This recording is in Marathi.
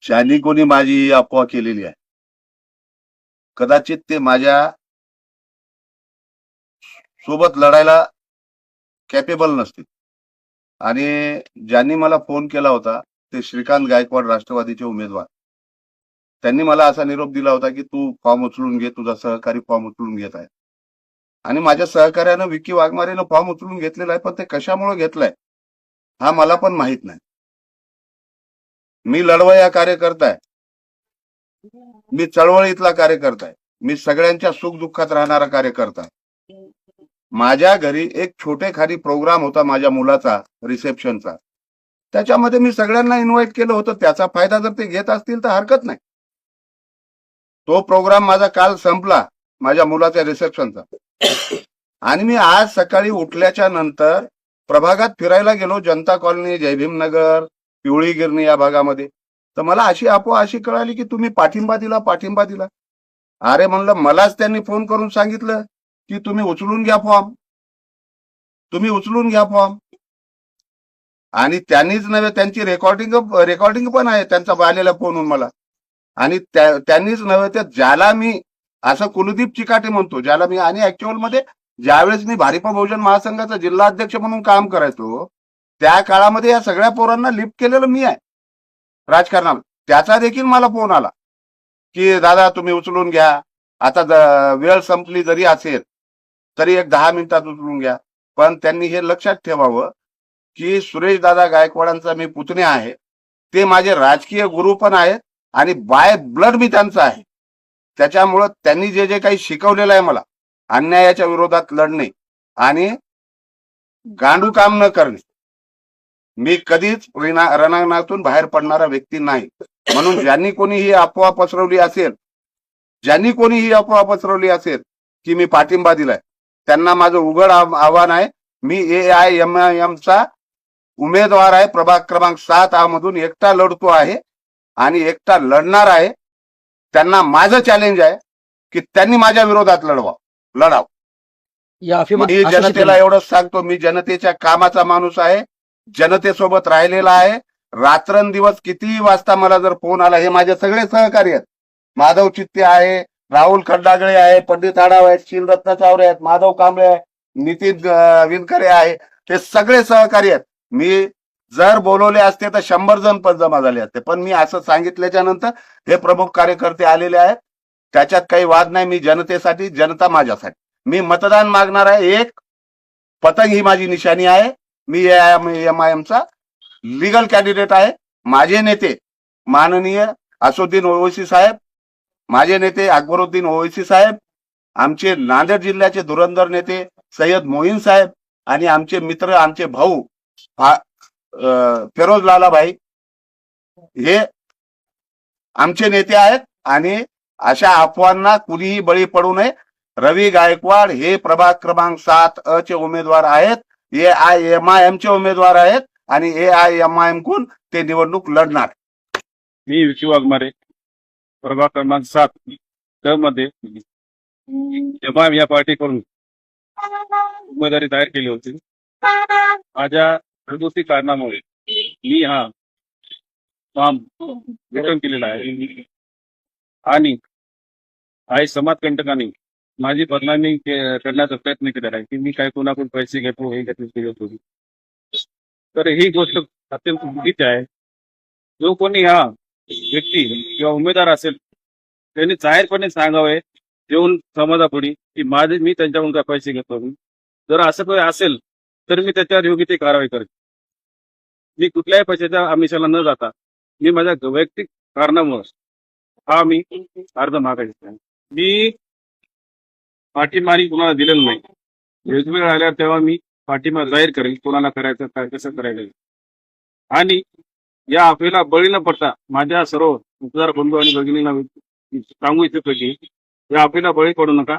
ज्यांनी कोणी माझी ही अफवा केलेली आहे कदाचित ते माझ्या सोबत लढायला कॅपेबल नसतील। आणि ज्यांनी मला फोन केला होता ते श्रीकांत गायकवाड, राष्ट्रवादीचे उमेदवार, त्यांनी मला असा निरोप दिला होता की तू फॉर्म उचलून घे, तुझा सहकारी फॉर्म उचलून घेत आहे। आणि माझ्या सहकार्यानं विकी वाघमारेनं फॉर्म उचलून घेतलेला आहे, पण ते कशामुळे घेतलाय हा मला पण माहित नाही। मी लढवय्या कार्यकर्ता आहे, मी चळवळीतला कार्यकर्ता आहे, मी सगळ्यांच्या सुखदुःखात राहणारा कार्यकर्ता आहे। माझ्या घरी एक छोटेखानी प्रोग्राम होता माझ्या मुलाचा रिसेप्शनचा, त्याच्यामध्ये मी सगळ्यांना इन्व्हाइट केलं होतं। त्याचा फायदा जर ते घेत असतील तर हरकत नाही। तो प्रोग्राम माझा काल संपला, माझ्या मुलाच्या रिसेप्शनचा। आणि मी आज सकाळी उठल्याच्या नंतर प्रभागात फिरायला गेलो, जनता कॉलनी, जयभीमनगर, पिवळी गिरणी या भागामध्ये। तर मला अशी अफवा अशी कळाली की तुम्ही पाठिंबा दिला। अरे म्हणलं, मलाच त्यांनी फोन करून सांगितलं की तुम्ही उचलून घ्या फॉर्म, आणि त्यांनीच नव्हे, त्यांची रेकॉर्डिंग पण आहे त्यांचा आलेला फोनहून मला। आणि त्यांनीच नव्हे तर ज्याला मी असं कुलदीप चिकाटे म्हणतो, ज्याला मी, आणि ऍक्च्युअल मध्ये ज्यावेळेस मी भारिप बहुजन महासंघाचा जिल्हा अध्यक्ष म्हणून काम करायचो त्या काळामध्ये या सगळ्या पोरांना लिफ्ट केलेलं मी आहे राजकारणात। त्याचा देखील मला फोन आला की दादा तुम्ही उचलून घ्या, आता वेळ संपली जरी असेल तरी एक 10 मिनिटात उचलून घ्या। पण त्यांनी हे लक्षात ठेवावं की सुरेश दादा गायकवाडांचा मी पुतण्या आहे, ते माझे राजकीय गुरु पण आहेत आणि बाय ब्लड मी त्यांचा आहे। त्याच्यामुळं त्यांनी जे जे काही शिकवलेलं आहे मला, अन्यायाच्या विरोधात लढणे आणि गांडू काम न करणे, मी कधीच रणांगणातून बाहेर पडणारा व्यक्ती नाही। म्हणून ज्यांनी कोणी ही अफवा पसरवली असेल की मी पाठिंबा दिलाय, त्यांना माझं उघड आव्हान आहे। मी AIMIM चा उमेदवार आहे, प्रभाग क्रमांक 7 मधून एकटा लढतो आहे आणि एकटा लढणार आहे। त्यांना माझं चॅलेंज आहे की त्यांनी माझ्या विरोधात लढावं। मी जनतेला एवढंच सांगतो, मी जनतेच्या कामाचा माणूस आहे, जनतेसोबत राहिलेला आहे। रात्रंदिवस कितीही वाजता मला जर फोन आला, हे माझे सगळे सहकारी आहेत, माधव चित्ते आहे, राहुल खंडागळे आहे, पंडित आढाव आहेत, शिलरत्न चावरे आहेत, माधव कांबळे आहे, नितीन विनकरे आहे, हे सगळे सहकारी आहेत। मी जर बोलवले असते तर 100 जण पण जमा झाले असते, पण मी असं सांगितल्याच्या नंतर हे प्रमुख कार्यकर्ते आलेले आहेत, त्याच्यात काही वाद नाही। मी जनतेसाठी, जनता माझ्यासाठी, मी मतदान मागणार आहे। एक पतंग ही माझी निशाणी आहे। मी AIMIM चा लीगल कॅन्डिडेट आहे। माझे नेते माननीय असुद्दीन ओवैसी साहेब, माझे नेते अकबरुद्दीन ओवैसी साहेब, आमचे नांदेड जिल्ह्याचे धुरंधर नेते सय्यद मोईन साहेब, आणि आमचे मित्र, आमचे भाऊ फिरोज लालाभाई, हे आमचे नेते आहेत। आणि अशा अफवांना कुणीही बळी पडू नये। रवी गायकवाड हे प्रभाग क्रमांक 7 चे उमेदवार आहेत, AIMIM चे उमेदवार आहेत, आणि AIMIM कून ते निवडणूक लढणार। मी विकी वाघमारे, प्रभाग क्रमांक 7 मध्ये MIM या पार्टीकडून उमेदवारी दायर केली होती। माझ्या घरगुती कारणामुळे मी हा फॉर्म रिटर्न केलेला आहे, आणि काही समाजकंटकांनी माझी बदनामी करण्याचा प्रयत्न केलेला आहे की मी काय कोणाकडून पैसे घेतो, हे घेतो। तर ही गोष्ट अत्यंत चुकीची आहे। जो कोणी हा व्यक्ती किंवा उमेदवार असेल त्यांनी जाहीरपणे सांगावे येऊन समाजापुढे की मी त्यांच्याकडून काय पैसे घेतो। जर असं काही असेल तर मी त्याच्यावर योग्य ती कारवाई करेन। मी कुठल्याही पैशाच्या आमिषाला न जाता मी माझ्या वैयक्तिक कारणामुळे हा मी अर्ज मागायचा आहे। मी पाठिंबा कुणाला दिलेला नाही, वेगवेगळे आल्यावर तेव्हा मी पाठिंबा जाहीर करेल, कोणाला करायचं, काय कसं करायचं। आणि या अफवेला बळी न पडता माझ्या सर्व मतदार बंधू आणि भगिनींना सांगू इच्छितो की या अफवेला बळी पडू नका।